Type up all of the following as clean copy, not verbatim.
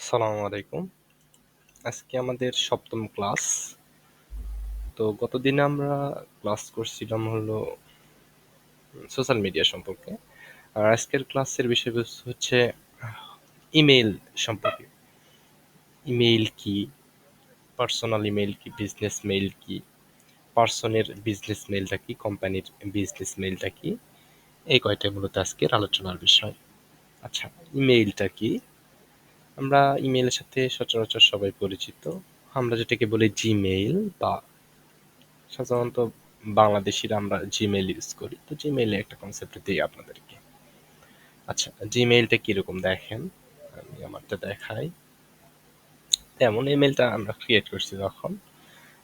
আসসালামু আলাইকুম। আজকে আমাদের সপ্তম ক্লাস। তো গতদিনে আমরা ক্লাস করছিলাম হলো সোশ্যাল মিডিয়া সম্পর্কে। আর আজকের ক্লাসের বিষয়বস্তু হচ্ছে ইমেইল সম্পর্কে। ইমেইল কি, পার্সোনাল ইমেইল কি, বিজনেস মেইল কি, পার্সনের বিজনেস মেইলটা কি, কোম্পানির বিজনেস মেইলটা কি, এই কয়টাই মূলত আজকের আলোচনার বিষয়। আচ্ছা, ইমেইলটা কি? আমরা ইমেইলের সাথে সচরাচর সবাই পরিচিত। আমরা যেটাকে বলি জিমেইল বা সাধারণত বাংলাদেশিরা আমরা জিমেইল ইউজ করি। তো জিমেইলে একটা কনসেপ্ট দিই আপনাদেরকে। আচ্ছা, জিমেইলটা কিরকম দেখেন, আমি আমারটা দেখাই। তেমন ইমেইলটা আমরা ক্রিয়েট করছি যখন,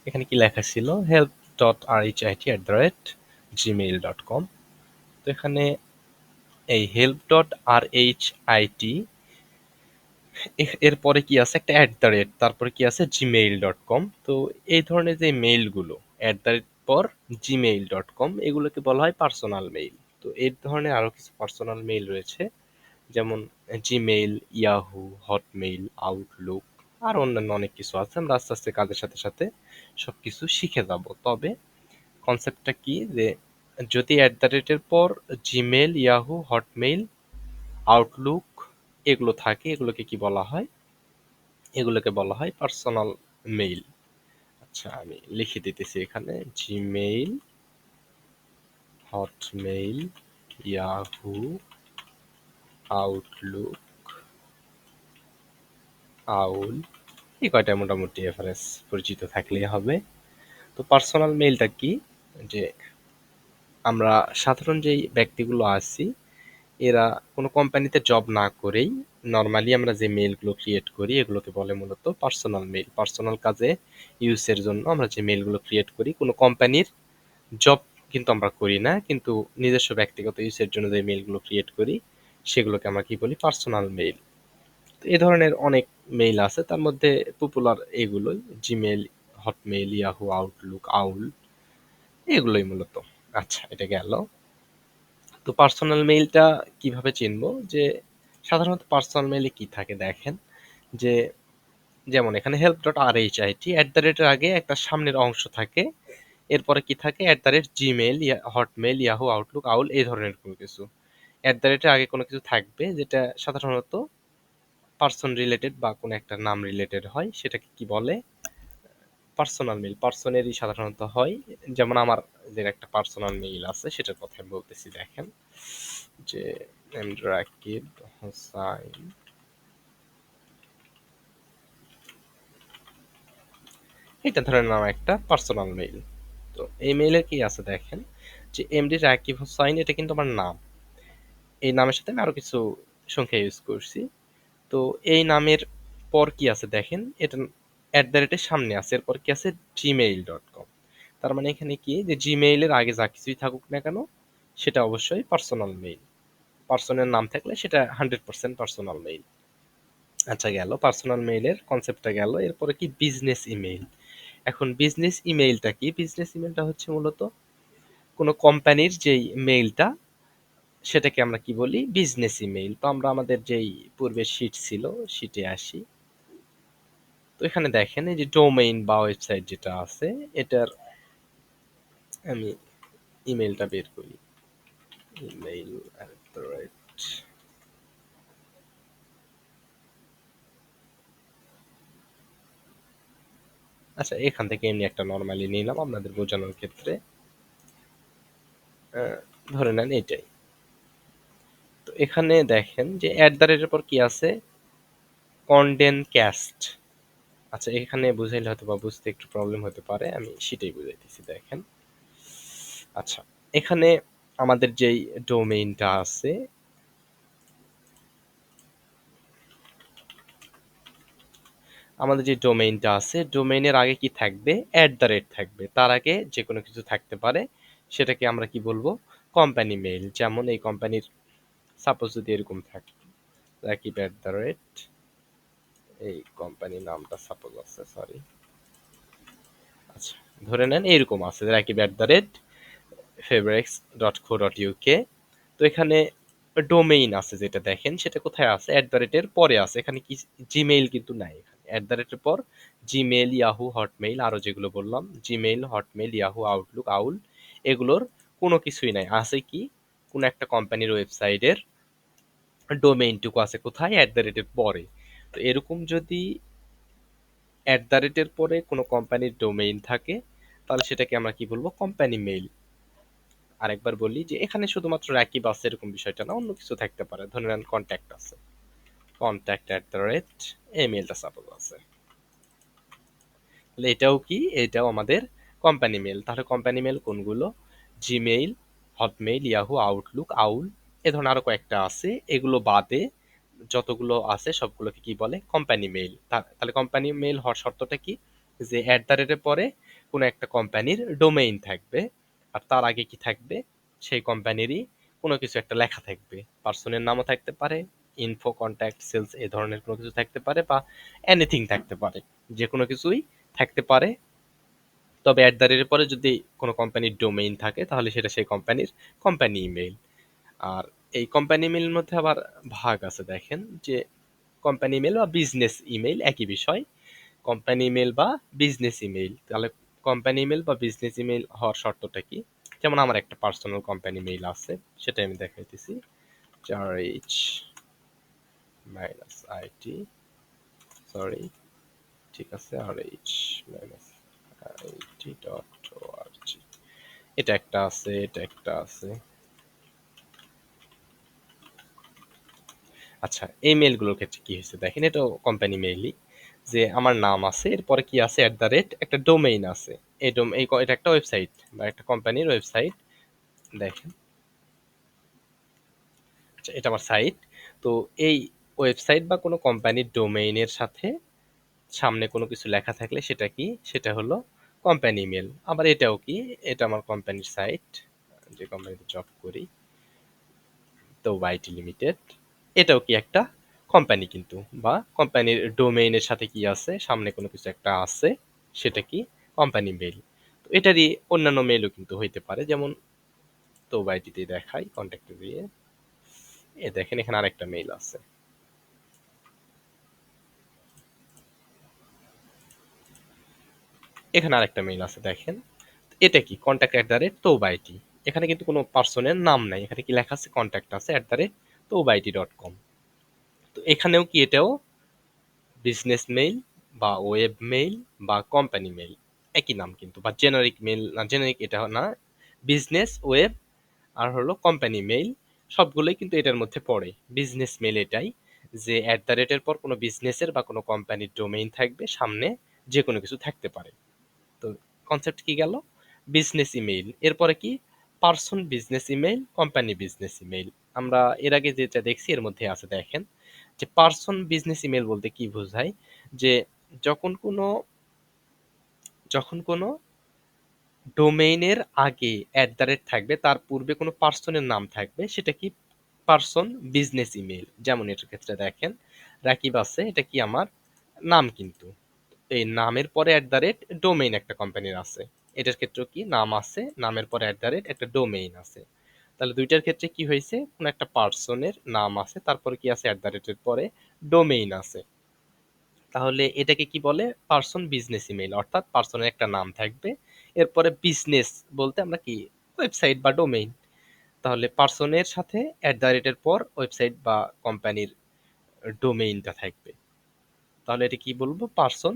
এখানে কি লেখা ছিল help.rhit@gmail.com। তো এখানে এই help.rhit এরপরে কি আছে একটা @, তারপরে কি আছে gmail.com। তো এই ধরনের যে মেইলগুলো @ পর gmail.com এগুলোকে বলা হয় পার্সোনাল মেইল। তো এই ধরনের আরো কিছু পার্সোনাল মেইল রয়েছে, যেমন জিমেইল, ইয়াহু, হটমেইল, আউটলুক আর অন্যান্য অনেক কিছু আছে। আমরা আস্তে আস্তে কাজের সাথে সাথে সবকিছু শিখে যাব। তবে কনসেপ্টটা কি যে যদি @এর পর জিমেইল, ইয়াহু, হটমেইল, আউটলুক এগুলো থাকে, এগুলোকে কি বলা হয়? এগুলোকে বলা হয় পার্সোনাল মেইল। আচ্ছা, আমি লিখে দিতেছি এখানে জিমেইল, হটমেইল, ইয়াহু, আউটলুক, আউল, এই কয়টা মোটামুটি এভারেজ পরিচিত থাকলেই হবে। তো পার্সোনাল মেইলটা কি? যে আমরা সাধারণ যেই ব্যক্তিগুলো আছি, এরা কোনো কোম্পানিতে জব না করেই নর্মালি আমরা যে মেইলগুলো ক্রিয়েট করি এগুলোকে বলে মূলত পার্সোনাল মেইল। পার্সোনাল কাজে ইউজের জন্য আমরা যে মেইলগুলো ক্রিয়েট করি, কোনো কোম্পানির জব কিন্তু আমরা করি না, কিন্তু নিজস্ব ব্যক্তিগত ইউজের জন্য যে মেইলগুলো ক্রিয়েট করি সেগুলোকে আমরা কি বলি? Personal mail. তো এই ধরনের অনেক মেইল আছে, তার মধ্যে পপুলার এগুলোই জিমেইল, হটমেইল, ইয়াহু, আউটলুক, আউল এগুলোই মূলত। আচ্ছা, এটা গেল। তো পার্সোনাল মেইলটা কিভাবে চিনবো? যে সাধারণত পার্সোনাল মেইলে কি থাকে দেখেন, যে যেমন এখানে help.rhit @এর আগে একটা সামনের অংশ থাকে, এরপরে কি থাকে জিমেইল, হটমেইল, ইয়াহু, আউটলুক, আউল এই ধরনের কোনো কিছু। এর আগে কোনো কিছু থাকবে যেটা সাধারণত পার্সন রিলেটেড বা কোনো একটা নাম রিলেটেড হয়, সেটাকে কি বলে? Personal mail. পার্সনেরই সাধারণত হয়। যেমন আমার যে একটা পার্সোনাল মেইল আছে সেটার কথা আমি বলতেছি দেখেন, যে রাকিব হোসাইন, এটা ধরে নাও একটা পার্সোনাল মেইল। তো এই মেইলে কি আছে দেখেন, যে এমডি রাকিব হোসাইন এটা কিন্তু আমার নাম। এই নামের সাথে আমি আরো কিছু সংখ্যা ইউজ করছি। তো এই নামের পর কি আছে দেখেন, এটা @এর সামনে আছে, এরপর কি আছে gmail.com। তার মানে এখানে কি যে জিমেইলের আগে যা কিছুই থাকুক না কেন সেটা অবশ্যই পার্সোনাল মেইল। পার্সনের নাম থাকলে সেটা 100% পার্সোনাল মেইল। আচ্ছা, গেল পার্সোনাল মেইলের কনসেপ্টটা গেল। এরপরে কি বিজনেস ইমেইল। এখন বিজনেস ইমেইলটা কি? বিজনেস ইমেইলটা হচ্ছে মূলত কোনো কোম্পানির যেই মেইলটা সেটাকে আমরা কি বলি? Business email. তো আমরা আমাদের যেই পূর্বের শিট ছিল শিটে আসি। তো এখানে দেখেন এই যে ডোমেইন বা ওয়েবসাইট যেটা আছে এটার আমি ইমেইলটা বের করি। ইমেইল আচ্ছা, এখান থেকে এমনি একটা নর্মালি নিলাম আপনাদের বোঝানোর ক্ষেত্রে। ধরে নেন এটাই। তো এখানে দেখেন যে @এর পর কি আছে? কনডেনক্যাস্ট। আচ্ছা, এখানে বুঝাইলে হয়তো বা বুঝতে একটু প্রবলেম হতে পারে, আমি সেটাই বুঝাইতেছি দেখেন। আচ্ছা, এখানে আমাদের যেই ডোমেইনটা আছে, আমাদের যে ডোমেইনটা আছে ডোমেইনের আগে কি থাকবে? থাকবে। তার আগে যে কোনো কিছু থাকতে পারে, সেটাকে আমরা কি বলবো? Company mail. যেমন এই কোম্পানির সাপোজ যদি এরকম থাকে রাকিব এই কোম্পানির নামটা সাপোজ আছে, সরি, আচ্ছা ধরে নেন এরকম আছে রাকিব fabrics.co.uk। তো এখানে ডোমেইন আছে যেটা দেখেন সেটা কোথায় আছে, অ্যাট দ্য রেটের পরে আছে। এখানে কি জিমেইল কিন্তু নাই, এখানে অ্যাট দ্য রেটের পর জিমেইল, ইয়াহু, হটমেইল, আরো যেগুলো বললাম জিমেইল, হটমেইল, ইয়াহু, আউটলুক, আউল, এগুলোর কোনো কিছুই নাই। আছে কি কোন একটা কোম্পানির ওয়েবসাইটের ডোমেইনটুকু আছে কোথায়, অ্যাট দ্য রেটের পরে। তো এরকম যদি অ্যাট দ্য রেটের পরে কোনো কোম্পানির ডোমেইন থাকে তাহলে সেটাকে আমরা কি বলবো, কোম্পানি মেইল। আরেকবার বলি যে এখানে শুধুমাত্র রাকিব আছে এরকম বিষয়টা না, অন্য কিছু থাকতে পারে। ধরে নেন কন্ট্যাক্ট আছে, কন্ট্যাক্ট অ্যাট দ্য রেট এই মেলটা সাপোজ আছে, তাহলে এটাও কি, এটাও আমাদের কোম্পানি মেল। তাহলে কোম্পানি মেল কোনগুলো, জিমেইল, হটমেইল, ইয়াহু, আউটলুক, আউল, এ ধরনের আরো কয়েকটা আছে। এগুলো বাদে যতগুলো আছে সবগুলোকে কি বলে, কোম্পানি মেইল। তাহলে কোম্পানি মেইল হওয়ার শর্তটা কি, যে অ্যাট দ্য রেটের পরে কোনো একটা কোম্পানির ডোমেইন থাকবে, আর তার আগে কি থাকবে, সেই কোম্পানিরই কোনো কিছু একটা লেখা থাকবে। পার্সনের নামও থাকতে পারে, ইনফো, কন্ট্যাক্ট, সেলস এ ধরনের কোনো কিছু থাকতে পারে, বা এনিথিং থাকতে পারে, যে কোনো কিছুই থাকতে পারে। তবে অ্যাট দ্য রেটের পরে যদি কোনো কোম্পানির ডোমেইন থাকে তাহলে সেটা সেই কোম্পানির কোম্পানি ইমেইল। আর এই কোম্পানি ইমেইলের মধ্যে আবার ভাগ আছে দেখেন, যে কোম্পানি ইমেল বা বিজনেস ইমেইল একই বিষয়। কোম্পানি ইমেল বা বিজনেস ইমেইল, তাহলে কোম্পানি ইমেল বা বিজনেস ইমেইল হওয়ার শর্তটা কি, যেমন আমার একটা পার্সোনাল কোম্পানি মেইল আছে, সেটা আমি দেখাইতেছি। চার মাইনাস আইটি, সরি, ঠিক আছে, আর H minus IT dot ORG, এটা একটা আছে, এটা একটা আছে। আচ্ছা, এই মেইলগুলোর ক্ষেত্রে কি হয়েছে দেখেন, এটাও কোম্পানি মেইলই, যে আমার নাম আছে, এরপরে কি আছে, অ্যাট দ্য রেট একটা ডোমেইন আছে। এটা একটা ওয়েবসাইট বা একটা কোম্পানির ওয়েবসাইট দেখেন। আচ্ছা, এটা আমার সাইট। তো এই ওয়েবসাইট বা কোনো কোম্পানির ডোমেইনের সাথে সামনে কোনো কিছু লেখা থাকলে সেটা কি, সেটা হলো কোম্পানি ইমেল। আবার এটাও কি, এটা আমার কোম্পানির সাইট, যে কোম্পানিতে জব করি, তো ওয়াইটি লিমিটেড, এটাও কি একটা কোম্পানি কিন্তু, বা কোম্পানির ডোমেইনের সাথে কি আছে, সামনে কোনো কিছু একটা আছে, সেটা কি কোম্পানি মেইল। তো এটারই অন্যান্য মেইলও কিন্তু হইতে পারে, যেমন তো ওয়াইটিতে দেখাই কন্ট্যাক্টে দিয়ে, এ দেখেন এখানে আরেকটা মেইল আছে, এখানে আরেকটা মেইল আছে দেখেন। এটা কি কন্ট্যাক্ট অ্যাট দ্য রেট তৌবাইটি, এখানে কিন্তু কোনো পার্সনের নাম নাই, এখানে কি লেখা আছে, কন্ট্যাক্ট আছে অ্যাট দ্য রেট তৌবাইটি ডট কম। তো এখানেও কি, এটাও বিজনেস মেইল বা ওয়েব মেইল বা কোম্পানি মেইল, একই নাম কিন্তু, বা জেনারিক মেইল না, জেনারিক এটা না, বিজনেস, ওয়েব আর হলো কোম্পানি মেইল, সবগুলোই কিন্তু এটার মধ্যে পড়ে। বিজনেস মেইল এটাই, যে অ্যাট দ্য রেটের পর কোনো বিজনেসের বা কোনো কোম্পানির ডোমেইন থাকবে, সামনে যে কোনো কিছু থাকতে পারে। তো কনসেপ্ট কি গেল, বিজনেস ইমেইল, এরপরে কি person business email, company business email. আমরা এর আগে যেটা দেখছি এর মধ্যে আছে দেখেন, যে পার্সন বিজনেস ইমেইল বলতে কি বোঝায়, যে যখন কোনো যখন কোনো ডোমেইনের আগে অ্যাট দ্য রেট থাকবে, তার পূর্বে কোনো পার্সনের নাম থাকবে, সেটা কি পার্সন বিজনেস ইমেইল। যেমন এটার ক্ষেত্রে দেখেন রাকিব আছে, এটা কি আমার নাম কিন্তু, এই নামের পরে অ্যাট দ্য রেট ডোমেইন একটা কোম্পানির আছে, এটার ক্ষেত্রেও কি নাম আছে, নামের পরে অ্যাট দ্য রেট একটা ডোমেইন আছে। তাহলে দুইটার ক্ষেত্রে কি হয়েছে, কোন একটা পার্সনের নাম আছে, তারপরে কি আছে, অ্যাট দ্য রেটের পরে ডোমেইন আছে। তাহলে এটাকে কি বলে, পার্সন বিজনেস ইমেইল, অর্থাৎ পার্সনের একটা নাম থাকবে, এরপরে বিজনেস বলতে আমরা কি, ওয়েবসাইট বা ডোমেইন। তাহলে পার্সনের সাথে অ্যাট দ্য রেটের পর ওয়েবসাইট বা কোম্পানির ডোমেইনটা থাকবে, তাহলে এটা কি বলবো, পার্সন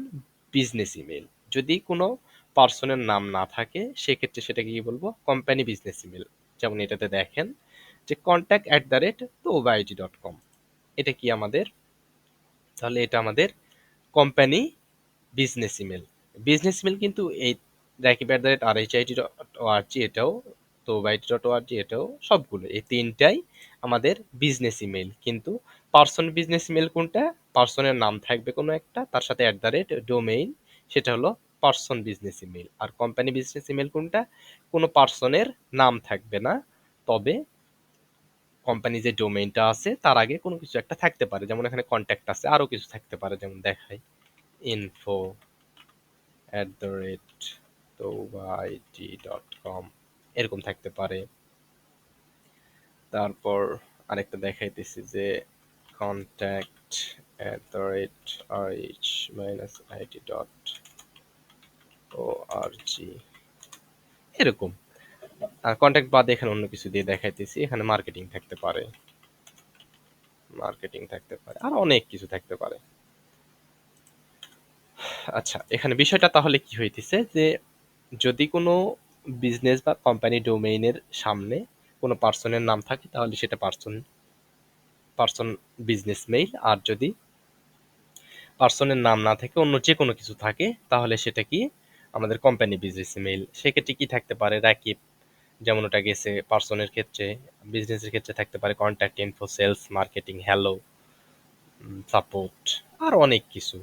বিজনেস ইমেল। যদি কোনো পার্সনের নাম না থাকে সেক্ষেত্রে সেটাকে কি বলবো, কোম্পানি বিজনেস ইমেল। যেমন এটাতে দেখেন যে কন্ট্যাক্ট অ্যাট দ্য রেট তো ওবাইটি ডট কম, এটা কি আমাদের, তাহলে এটা আমাদের company business email. Business email কিন্তু এই Rakib at the rate r h IT dot org এটাও, তো ওয়াইটি ডট ওআরজি এটাও, সবগুলো এই তিনটাই আমাদের বিজনেস ইমেল। কিন্তু পার্সন বিজনেস ইমেল কোনটা, পার্সনের নাম থাকবে কোনো একটা, তার সাথে অ্যাট দ্য রেট ডোমেইন, সেটা হলো পার্সন বিজনেস ইমেল। আর কোম্পানি বিজনেস ইমেল কোনটা, কোনো পার্সনের নাম থাকবে না, তবে কোম্পানি যে ডোমেইনটা আছে তার আগে কোনো কিছু একটা থাকতে পারে, যেমন এখানে কন্ট্যাক্ট আছে, আরো কিছু থাকতে পারে, যেমন দেখাই ইনফো অ্যাট দ্য রেট তৌবাইটি ডট কম, এরকম থাকতে পারে। তারপর আরেকটা দেখাইতেছি যে contact @rh-it.org এরকম। আর কন্ট্যাক্ট বাদে এখানে অন্য কিছু দিয়ে দেখাইতেছি। এখানে মার্কেটিং থাকতে পারে আর অনেক কিছু থাকতে পারে। আচ্ছা, এখানে বিষয়টা তাহলে কি হইতেছে যে যদি কোনো বিজনেস বা কোম্পানি ডোমেইনের সামনে কোনো পার্সনের নাম থাকে তাহলে সেটা পার্সন বিজনেস মেইল, আর যদি পার্সনের নাম না থাকে অন্য যে কোনো কিছু থাকে তাহলে সেটা কি আমাদের কোম্পানি বিজনেস মেইল। সেক্ষেত্রে কি থাকতে পারে রাকিব, যেমন ওটা গেছে পার্সনের ক্ষেত্রে। বিজনেসের ক্ষেত্রে থাকতে পারে contact info, sales, marketing, hello, support, আর অনেক কিছু।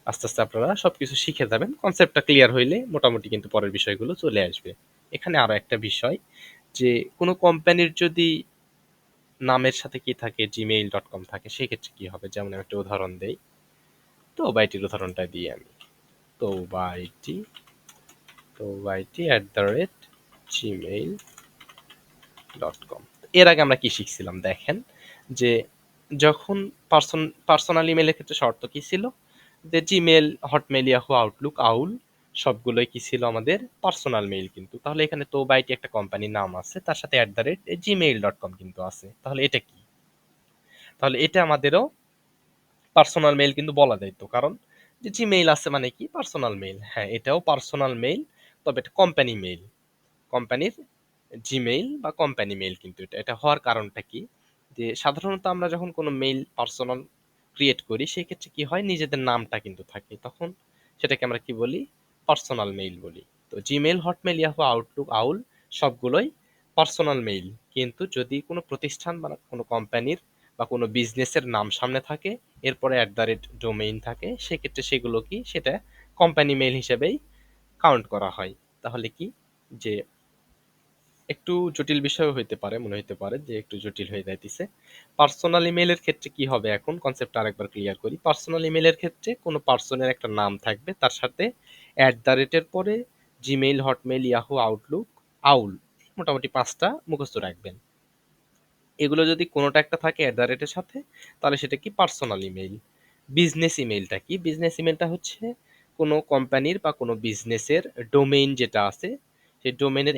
আস্তে আস্তে আপনারা সবকিছু শিখে যাবেন, কনসেপ্টটা ক্লিয়ার হইলে মোটামুটি কিন্তু পরের বিষয়গুলো চলে আসবে। এখানে আরো একটা বিষয় যে কোনো কোম্পানির যদি নামের সাথে কি থাকে gmail.com থাকে সেক্ষেত্রে কি হবে, যেমন আমি একটা উদাহরণ দেই। তো বাইটির উদাহরণটা দিই আমি। তো বাইটি @gmail.com। এর আগে আমরা কি শিখছিলাম দেখেন, যে যখন পার্সোনাল ইমেলের ক্ষেত্রে শর্ত কি ছিল, যে জিমেল, হটমেল, ইয়াহু, আউটলুক, আউল সবগুলোই কি ছিল আমাদের পার্সোনাল মেইল। কিন্তু তাহলে এখানে তো বাইটি একটা কোম্পানির নাম আছে, তার সাথে @gmail.com কিন্তু আছে, তাহলে এটা কি? তাহলে এটা আমাদেরও পার্সোনাল মেইল কিন্তু বলা যায়। তো কারণ যে জিমেইল আছে মানে কি পার্সোনাল মেইল। হ্যাঁ, এটাও পার্সোনাল মেইল, তবে এটা কোম্পানি মেইল, কোম্পানির জিমেইল বা কোম্পানি মেইল। কিন্তু এটা এটা হওয়ার কারণটা কি, যে সাধারণত আমরা যখন কোনো মেইল পার্সোনাল ক্রিয়েট করি সেই ক্ষেত্রে কি হয় নিজেদের নামটা কিন্তু থাকে, তখন সেটাকে আমরা কি বলি পার্সোনাল মেইল বলি। তো জিমেইল, হটমেল, ইয়াহু, আউটলুক, আউল সবগুলোই পার্সোনাল মেইল। কিন্তু যদি কোনো প্রতিষ্ঠান বা কোনো কোম্পানির বা কোনো বিজনেসের নাম সামনে থাকে, এরপরে @ডোমেইন থাকে, সেক্ষেত্রে সেগুলো কি সেটা কোম্পানি মেইল হিসেবেই কাউন্ট করা হয়। তাহলে কি যে একটু জটিল বিষয় হইতে পারে, মনে হইতে পারে যে একটু জটিল হয়ে যাইতেছে। পার্সোনাল ইমেলের ক্ষেত্রে কি হবে, এখন কনসেপ্টটা আরেকবার ক্লিয়ার করি। পার্সোনাল ইমেলের ক্ষেত্রে কোনো পার্সনের একটা নাম থাকবে, তার সাথে @এর পরে জিমেইল, হটমেল, ইয়াহু, আউটলুক, আউল, মোটামুটি 5টা মুখস্থ রাখবেন। এগুলো যদি কোনোটা একটা থাকে @এর সাথে তাহলে সেটা কি পার্সোনাল ইমেইল। বিজনেস ইমেইলটা কি? বিজনেস ইমেইলটা হচ্ছে কোনো কোম্পানির বা কোনো বিজনেসের ডোমেইন যেটা আছে সেই ডোমেইনের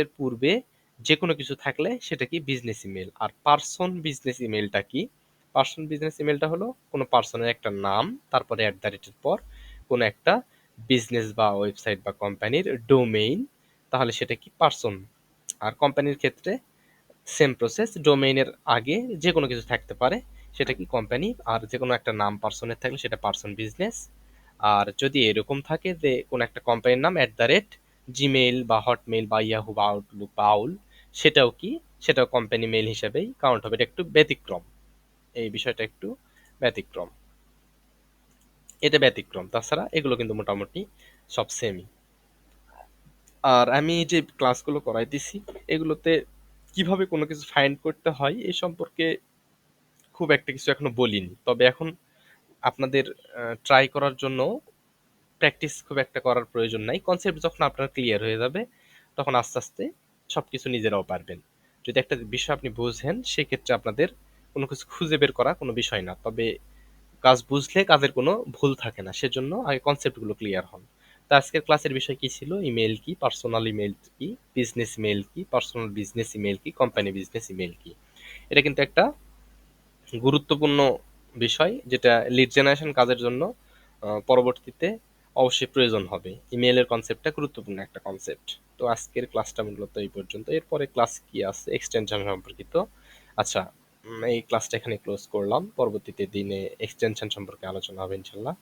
@এর পূর্বে যে কোনো কিছু থাকলে সেটা কি বিজনেস ইমেইল। আর পার্সন বিজনেস ইমেইলটা কি? পার্সন বিজনেস ইমেইলটা হলো কোনো পার্সনের একটা নাম, তারপরে @এর পর কোনো একটা বিজনেস বা ওয়েবসাইট বা কোম্পানির ডোমেইন, তাহলে সেটা কি পার্সন। আর কোম্পানির ক্ষেত্রে সেম প্রসেস, ডোমেইনের আগে যে কোনো কিছু থাকতে পারে সেটা কি কোম্পানি, আর যে কোনো একটা নাম পার্সনের থাকলে সেটা পার্সন বিজনেস। আর যদি এরকম থাকে যে কোনো একটা কোম্পানির নাম জিমেইল বা হটমেইল বা ইয়াহু বা আউটলুক বা আউল, সেটাও কি সেটাও কোম্পানি মেইল হিসেবেই কাউন্ট হবে। এটা একটু ব্যতিক্রম, এই বিষয়টা একটু ব্যতিক্রম, এটা ব্যতিক্রম। তাছাড়া এগুলো কিন্তু মোটামুটি সব সেমই। আর আমি যে ক্লাসগুলো করাইতেছি এগুলোতে কিভাবে কোনো কিছু ফাইন্ড করতে হয় এই সম্পর্কে খুব একটা কিছু এখনো বলিনি। তবে এখন আপনাদের ট্রাই করার জন্য প্র্যাকটিস খুব একটা করার প্রয়োজন নাই। কনসেপ্ট যখন আপনার ক্লিয়ার হয়ে যাবে তখন আস্তে আস্তে সবকিছু নিজেরাও পারবেন। যদি একটা বিষয় আপনি বুঝেন সেক্ষেত্রে আপনাদের কোনো কিছু খুঁজে বের করা কোনো বিষয় না। তবে কাজ বুঝলে কাজের কোনো ভুল থাকে না, সেজন্য আগে কনসেপ্টগুলো ক্লিয়ার হন। তো আজকের ক্লাসের বিষয় কি ছিল, ইমেল কি, পার্সোনাল ইমেল কি, বিজনেস ইমেল কি, পার্সোনাল বিজনেস ইমেল কি, কোম্পানি বিজনেস ইমেল কি। এটা কিন্তু একটা গুরুত্বপূর্ণ বিষয় যেটা লিড জেনারেশন কাজের জন্য পরবর্তীতে অবশ্যই প্রয়োজন হবে। ইমেইলের কনসেপ্টটা গুরুত্বপূর্ণ একটা কনসেপ্ট। তো আজকের ক্লাসটা মূলত এই পর্যন্ত। এরপরে ক্লাস কি আছে এক্সটেনশন সম্পর্কিত। আচ্ছা, এই ক্লাসটা এখানে ক্লোজ করলাম। পরবর্তীতে দিনে এক্সটেনশন সম্পর্কে আলোচনা হবে ইনশাল্লাহ।